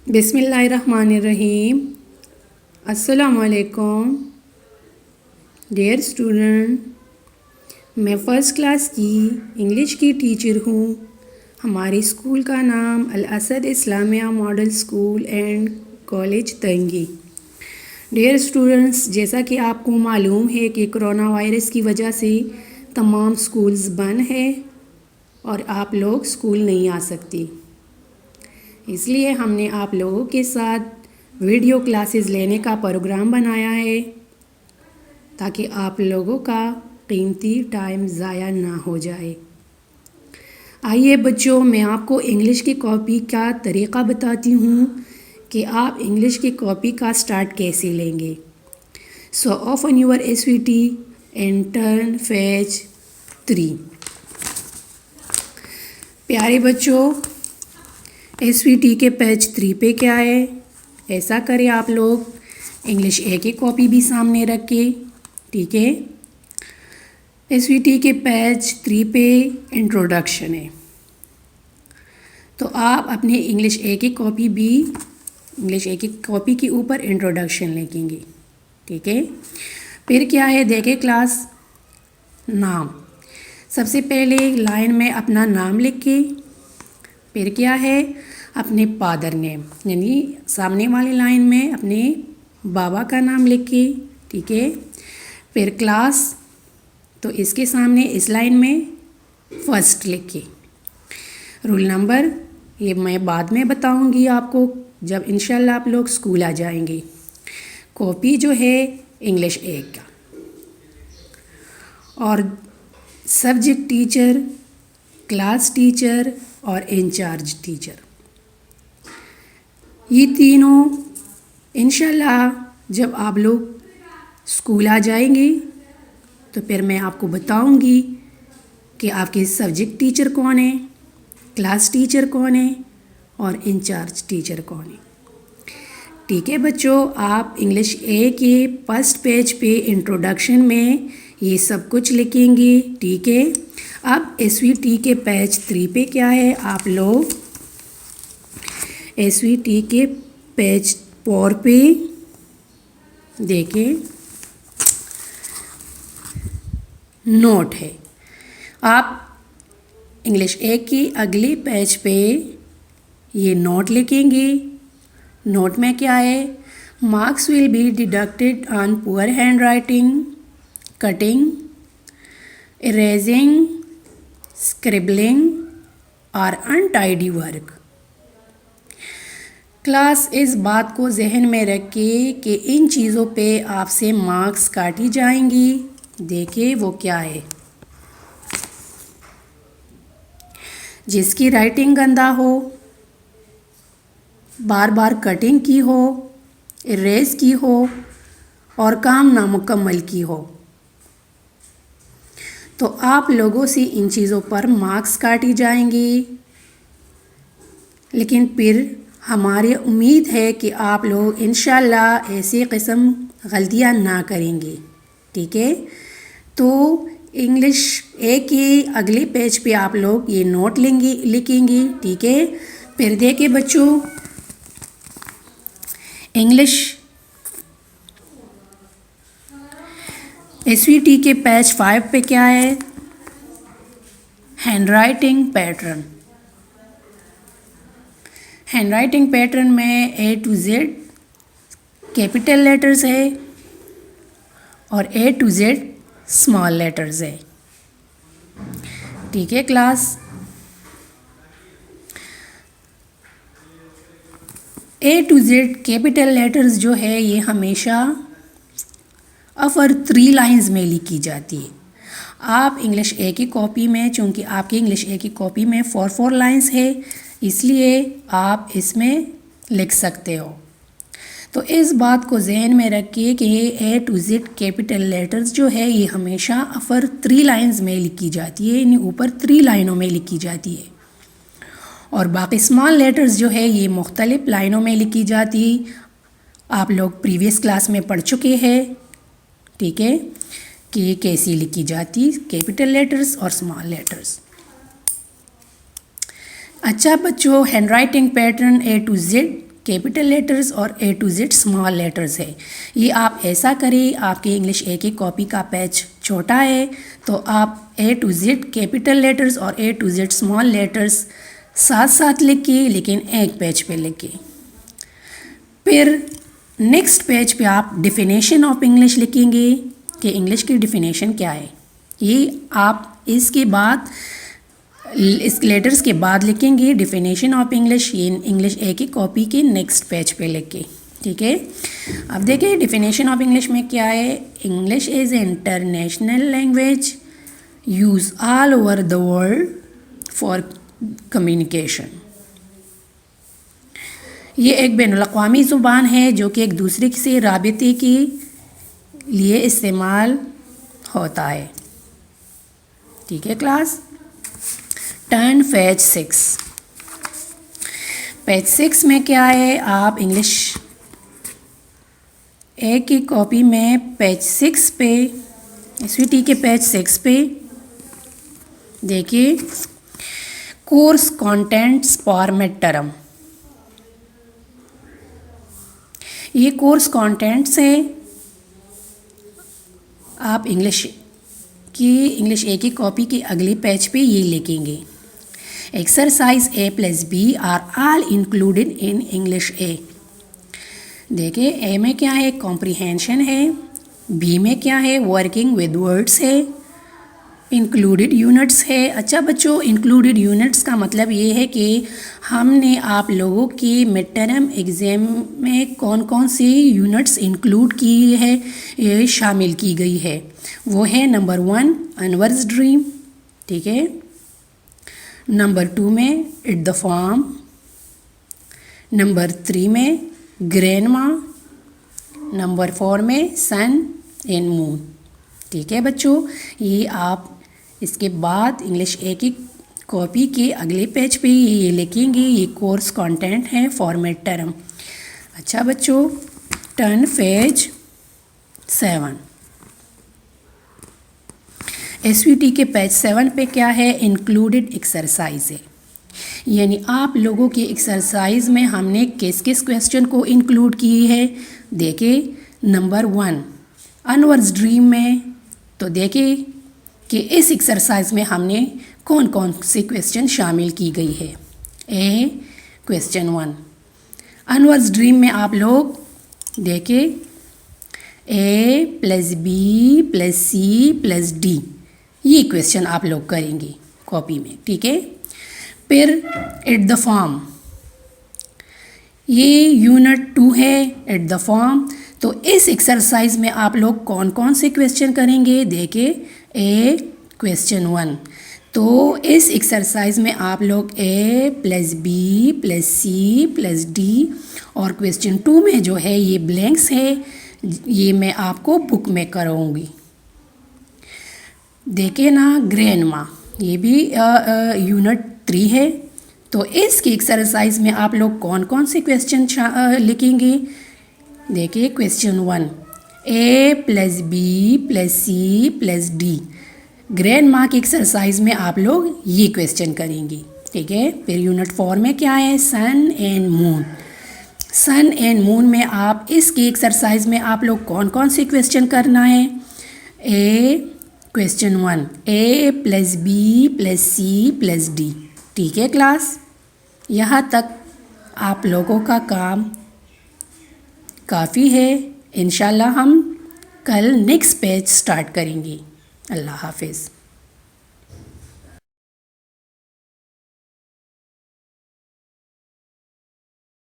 बिस्मिल्लाहिर्रहमानिर्रहीम। अस्सलामुअलैकुम dear student, मैं फ़र्स्ट क्लास की इंग्लिश की टीचर हूँ। हमारे स्कूल का नाम Al Asad Islamia model school and college Tangi. Dear students, जैसा कि आपको मालूम है कि कोरोना वायरस की वजह से तमाम स्कूल्स बंद हैं और आप लोग स्कूल नहीं आ सकती, इसलिए हमने आप लोगों के साथ वीडियो क्लासेस लेने का प्रोग्राम बनाया है ताकि आप लोगों का कीमती टाइम ज़ाया ना हो जाए। आइए बच्चों, मैं आपको इंग्लिश की कॉपी का तरीक़ा बताती हूँ कि आप इंग्लिश की कॉपी का स्टार्ट कैसे लेंगे। So open your SVT and turn page 3। प्यारे बच्चों, एसवीटी के पेज 3 पे क्या है, ऐसा करें आप लोग इंग्लिश ए की कॉपी भी सामने रख के, ठीक है। एसवीटी के पेज 3 पे इंट्रोडक्शन है, तो आप अपने इंग्लिश ए की कॉपी के ऊपर इंट्रोडक्शन लिखेंगे, ठीक है। फिर क्या है, देखें क्लास नाम। सबसे पहले लाइन में अपना नाम लिखे, फिर क्या है अपने फादर नेम, यानी सामने वाली लाइन में अपने बाबा का नाम लिखे, ठीक है। फिर क्लास, तो इसके सामने इस लाइन में फर्स्ट लिखे। रूल नंबर ये मैं बाद में बताऊंगी आपको जब इंशाल्लाह आप लोग स्कूल आ जाएंगे। कॉपी जो है इंग्लिश ए का, और सब्जेक्ट टीचर, क्लास टीचर और इंचार्ज टीचर, ये तीनों इंशाल्लाह जब आप लोग स्कूल आ जाएंगे तो फिर मैं आपको बताऊंगी कि आपके सब्जेक्ट टीचर कौन है, क्लास टीचर कौन है और इंचार्ज टीचर कौन है, ठीक है बच्चों। आप इंग्लिश ए के फर्स्ट पेज पे इंट्रोडक्शन में ये सब कुछ लिखेंगे, ठीक है। अब एसवीटी के पेज 3 पे क्या है, आप लोग एसवीटी के पेज 4 पे देखें, नोट है। आप इंग्लिश ए की अगले पेज पे ये नोट लिखेंगे। नोट में क्या है, marks will be deducted on poor hand writing, cutting, erasing, scribbling और अनटाइडी वर्क। क्लास इस बात को जहन में रखे कि इन चीज़ों पे आपसे मार्क्स काटी जाएंगी। देखिए वो क्या है, जिसकी राइटिंग गंदा हो, बार बार कटिंग की हो, इरेज की हो और काम नामुकम्मल की हो, तो आप लोगों से इन चीज़ों पर मार्क्स काटी जाएंगी। लेकिन फिर हमारी उम्मीद है कि आप लोग इंशाल्लाह ऐसी किस्म गलतियां ना करेंगे, ठीक है। तो इंग्लिश ए के अगले पेज पे आप लोग ये नोट लिखेंगे, ठीक है। फिर देखिए बच्चों, इंग्लिश एसवीटी के पेज 5 पे क्या है, handwriting pattern. Handwriting pattern में A to Z capital letters है और A to Z small letters है, ठीक है class. A to Z capital letters जो है ये हमेशा अपर 3 लाइंस में लिखी जाती है। आप इंग्लिश ए की कॉपी में, चूँकि आपकी इंग्लिश ए की कॉपी में 4 लाइंस है, इसलिए आप इसमें लिख सकते हो। तो इस बात को जहन में रखिए कि ये ए टू जेड कैपिटल लेटर्स जो है ये हमेशा अपर 3 लाइंस में लिखी जाती है, यानी ऊपर 3 लाइनों में लिखी जाती है, और बाकी स्मॉल लेटर्स जो है ये मुख्तलिफ लाइनों में लिखी जाती है। आप लोग प्रीवियस क्लास में पढ़ चुके हैं, ठीक है, कि ये कैसी लिखी जाती कैपिटल लेटर्स और स्मॉल लेटर्स। अच्छा बच्चों, handwriting pattern A to Z capital letters और A to Z small letters है। ये आप ऐसा करें, आपके इंग्लिश ए की कॉपी का पेज छोटा है तो आप A to Z capital letters और A to Z small letters साथ साथ लिखिए, लेकिन एक पेज पे लिखिए। फिर नेक्स्ट पेज पे आप डिफिनेशन ऑफ इंग्लिश लिखेंगे कि इंग्लिश की डिफिनेशन क्या है। ये आप इसके बाद इस लेटर्स के बाद लिखेंगे डिफिनेशन ऑफ इंग्लिश, ये इंग्लिश ए की कॉपी के नेक्स्ट पेज पे लिखे। ठीक है, अब देखिए डिफिनेशन ऑफ इंग्लिश में क्या है। English is international language use all over the world for communication. ये एक बैनुल-अक़वामी ज़ुबान है जो कि एक दूसरे से राबिते के लिए इस्तेमाल होता है। ठीक है क्लास, टर्न पेज 6। पेज 6 में क्या है, आप इंग्लिश ए की कॉपी में पेज 6 पे, SVT के पेज 6 पे देखिए कोर्स कंटेंट्स फॉर्मेट टर्म। ये कोर्स कंटेंट्स है, आप इंग्लिश ए की कॉपी के अगले पेज पे ये लिखेंगे। Exercise A+B are all included in English A. देखिए ए में क्या है, कॉम्प्रिहेंशन है, बी में क्या है, वर्किंग विद वर्ड्स है, इंक्लूडेड यूनिट्स है। अच्छा बच्चों, इंक्लूडेड यूनिट्स का मतलब ये है कि हमने आप लोगों की मिड टर्म एग्ज़ाम में कौन कौन सी यूनिट्स इंक्लूड की है, ये शामिल की गई है। वो है नंबर 1 अनवर्स ड्रीम, ठीक है, नंबर 2 में इट द फॉर्म, नंबर 3 में ग्रैंडमा, नंबर 4 में सन एंड मून। ठीक है बच्चों, ये आप इसके बाद इंग्लिश ए की कॉपी के अगले पेज पे ये लिखेंगे, ये कोर्स कंटेंट है फॉर्मेट टर्म। अच्छा बच्चों, टर्न पेज 7। SVT के पेज 7 पे क्या है, इंक्लूडेड एक्सरसाइज है, यानी आप लोगों की एक्सरसाइज में हमने किस किस क्वेश्चन को इंक्लूड किए है। देखिए नंबर 1 अनवर्स ड्रीम में, तो देखिए कि इस एक्सरसाइज में हमने कौन कौन से क्वेश्चन शामिल की गई है। ए क्वेश्चन 1 अनवर्स ड्रीम में आप लोग देखिए A+B+C+D ये क्वेश्चन आप लोग करेंगे कॉपी में। ठीक है, फिर एट द फॉर्म, ये यूनिट 2 है एट द फॉर्म। तो इस एक्सरसाइज में आप लोग कौन कौन से क्वेश्चन करेंगे, देखिए ए क्वेश्चन 1, तो इस एक्सरसाइज में आप लोग A+B+C+D और क्वेश्चन 2 में जो है ये ब्लैंक्स है, ये मैं आपको बुक में कराऊंगी। देखिए ना ग्रैंडमा, ये भी यूनिट 3 है, तो इसकी एक्सरसाइज में आप लोग कौन कौन से क्वेश्चन लिखेंगे। देखिए क्वेश्चन 1 A+B+C+D ग्रैंडमा की एक्सरसाइज में आप लोग ये क्वेश्चन करेंगे। ठीक है, फिर यूनिट 4 में क्या है, sun and moon. Sun and moon में आप इसकी एक्सरसाइज में आप लोग कौन कौन से क्वेश्चन करना है। Question 1 A+B+C+D। ठीक है क्लास, यहाँ तक आप लोगों का काम काफ़ी है। इंशाल्लाह हम कल नेक्स्ट पेज स्टार्ट करेंगे। अल्लाह हाफिज़।